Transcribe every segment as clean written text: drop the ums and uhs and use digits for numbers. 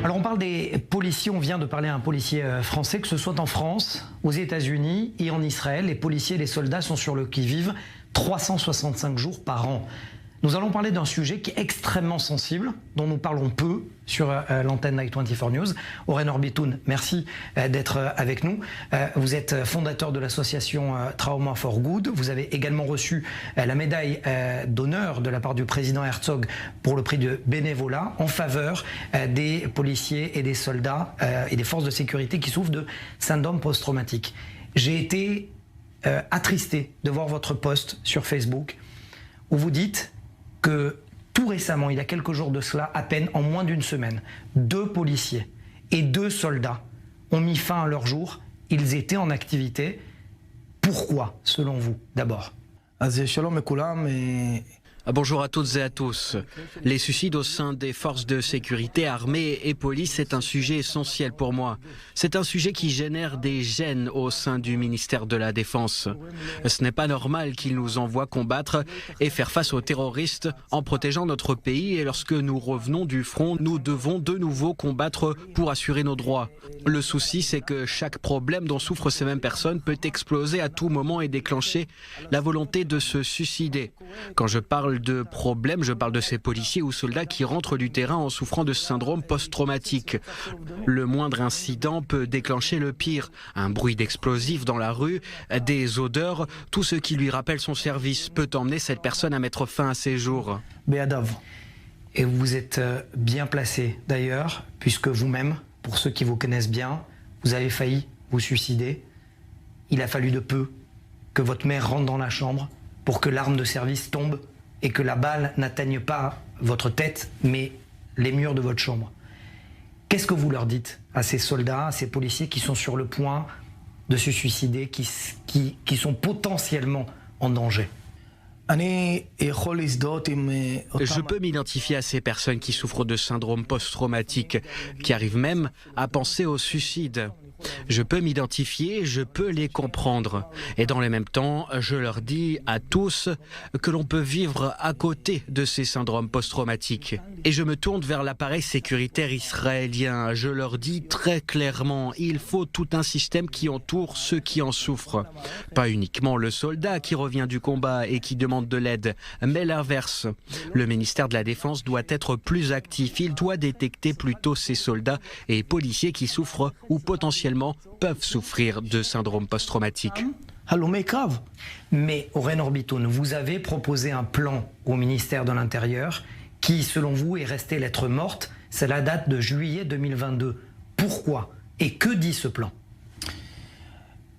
Alors on parle des policiers, on vient de parler à un policier français, que ce soit en France, aux États-Unis et en Israël. Les policiers et les soldats sont sur le qui-vive 365 jours par an. Nous allons parler d'un sujet qui est extrêmement sensible, dont nous parlons peu sur l'antenne Night 24 News. Oren Orbitoun, merci d'être avec nous. Vous êtes fondateur de l'association Trauma for Good. Vous avez également reçu la médaille d'honneur de la part du président Herzog pour le prix de bénévolat en faveur des policiers et des soldats et des forces de sécurité qui souffrent de syndrome post-traumatique. J'ai été attristé de voir votre post sur Facebook où vous dites que tout récemment, il y a quelques jours de cela, à peine en moins d'une semaine, 2 policiers et 2 soldats ont mis fin à leur jour. Ils étaient en activité. Pourquoi, selon vous, d'abord? Bonjour à toutes et à tous. Les suicides au sein des forces de sécurité, armées et police, c'est un sujet essentiel pour moi. C'est un sujet qui génère des gènes au sein du ministère de la Défense. Ce n'est pas normal qu'ils nous envoient combattre et faire face aux terroristes en protégeant notre pays, et lorsque nous revenons du front, nous devons de nouveau combattre pour assurer nos droits. Le souci, c'est que chaque problème dont souffrent ces mêmes personnes peut exploser à tout moment et déclencher la volonté de se suicider. Quand je parle de problèmes, je parle de ces policiers ou soldats qui rentrent du terrain en souffrant de syndrome post-traumatique. Le moindre incident peut déclencher le pire. Un bruit d'explosif dans la rue, des odeurs, tout ce qui lui rappelle son service peut emmener cette personne à mettre fin à ses jours. Béadav. Et vous êtes bien placé d'ailleurs, puisque vous-même, pour ceux qui vous connaissent bien, vous avez failli vous suicider. Il a fallu de peu que votre mère rentre dans la chambre pour que l'arme de service tombe et que la balle n'atteigne pas votre tête, mais les murs de votre chambre. Qu'est-ce que vous leur dites à ces soldats, à ces policiers qui sont sur le point de se suicider, qui sont potentiellement en danger? Je peux m'identifier à ces personnes qui souffrent de syndrome post-traumatique, qui arrivent même à penser au suicide. Je peux m'identifier, je peux les comprendre. Et dans le même temps, je leur dis à tous que l'on peut vivre à côté de ces syndromes post-traumatiques. Et je me tourne vers l'appareil sécuritaire israélien. Je leur dis très clairement, il faut tout un système qui entoure ceux qui en souffrent. Pas uniquement le soldat qui revient du combat et qui demande de l'aide, mais l'inverse. Le ministère de la Défense doit être plus actif. Il doit détecter plutôt ces soldats et policiers qui souffrent ou potentiellement peuvent souffrir de syndrome post-traumatique. Mais Oren Orbitoun, vous avez proposé un plan au ministère de l'Intérieur qui, selon vous, est resté lettre morte. C'est la date de juillet 2022. Pourquoi? Et que dit ce plan?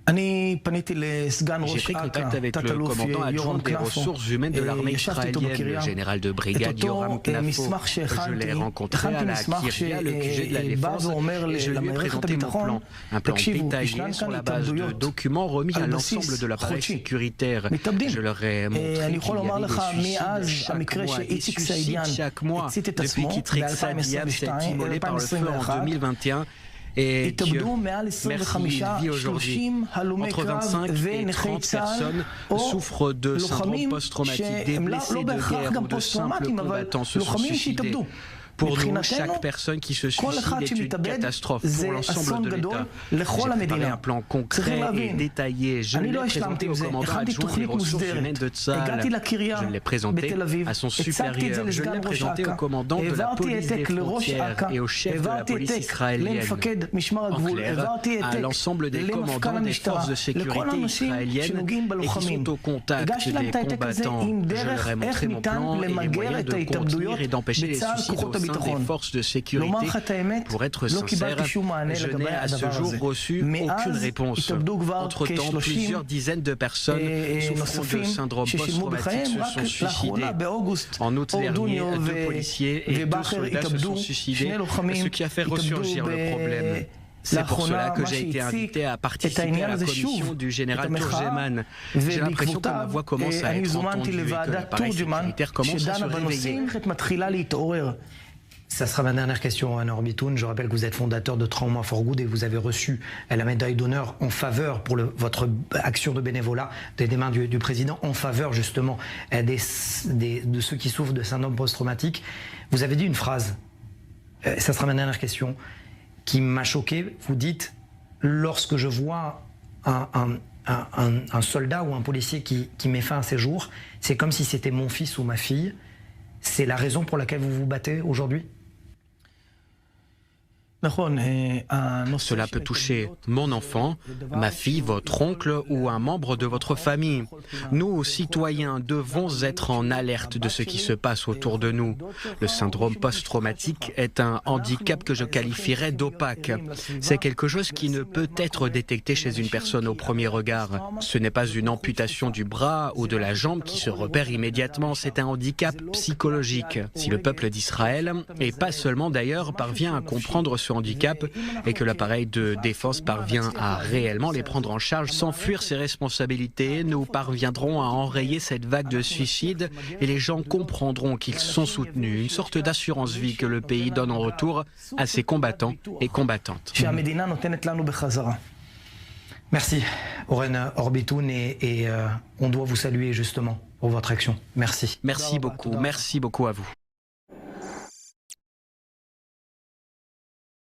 J'ai pris contact avec le commandant adjoint des ressources humaines de l'armée israélienne, le général de brigade Yoram Knafo. Je l'ai rencontré à la Kiria, le QG de la Défense, et je lui ai présenté mon plan. Un plan détaillé sur la base de documents remis à l'ensemble de l'appareil sécuritaire. Je leur ai montré qu'il y avait des suicides chaque mois, depuis qu'Itrik Sadiab s'est immolé par le feu en 2021. Et Dieu, merci, il vit aujourd'hui. Entre 25 et 30 personnes souffrent de syndrome post-traumatique. Des blessés de guerre ou de simples combattants se sont suicidés. Pour nous, chaque personne qui se suicide est une catastrophe pour l'ensemble de l'État. J'ai préparé un plan concret et détaillé. Je l'ai présenté au commandant adjoint des ressources humaines de Tsahal. Je l'ai présenté à son supérieur. Je l'ai présenté au commandant de la police des frontières et au chef de la police israélienne. En clair, à l'ensemble des commandants des forces de sécurité israéliennes et qui sont au contact des combattants. Je leur ai montré mon plan et les moyens de contenir et d'empêcher les suicides au sein des forces de sécurité. Pour être sincère, je n'ai à ce jour reçu aucune réponse. Entre-temps, plusieurs dizaines de personnes souffrant de syndrome post-traumatique se sont suicidées. En août dernier, 2 policiers et 2 soldats se sont suicidés, ce qui a fait ressurgir le problème. C'est pour cela que j'ai été invité à participer à la commission du général Turgeman. J'ai l'impression que ma voix commence à être entendue et que l'appareil sécuritaire commence à se réveiller. Ça sera ma dernière question, Oren Orbitoun. Je rappelle que vous êtes fondateur de Trauma for Good et vous avez reçu la médaille d'honneur en faveur pour votre action de bénévolat des mains du président en faveur justement de ceux qui souffrent de syndrome post-traumatique. Vous avez dit une phrase ça sera ma dernière question, qui m'a choqué. Vous dites, lorsque je vois un soldat ou un policier qui met fin à ses jours, c'est comme si c'était mon fils ou ma fille. C'est la raison pour laquelle vous vous battez aujourd'hui ? Cela peut toucher mon enfant, ma fille, votre oncle ou un membre de votre famille. Nous, citoyens, devons être en alerte de ce qui se passe autour de nous. Le syndrome post-traumatique est un handicap que je qualifierais d'opaque. C'est quelque chose qui ne peut être détecté chez une personne au premier regard. Ce n'est pas une amputation du bras ou de la jambe qui se repère immédiatement, c'est un handicap psychologique. Si le peuple d'Israël, et pas seulement d'ailleurs, parvient à comprendre ce handicap et que l'appareil de défense parvient à réellement les prendre en charge sans fuir ses responsabilités, nous parviendrons à enrayer cette vague de suicides et les gens comprendront qu'ils sont soutenus, une sorte d'assurance vie que le pays donne en retour à ses combattants et combattantes. Merci Oren Orbitoun et on doit vous saluer justement pour votre action. Merci. Merci beaucoup à vous.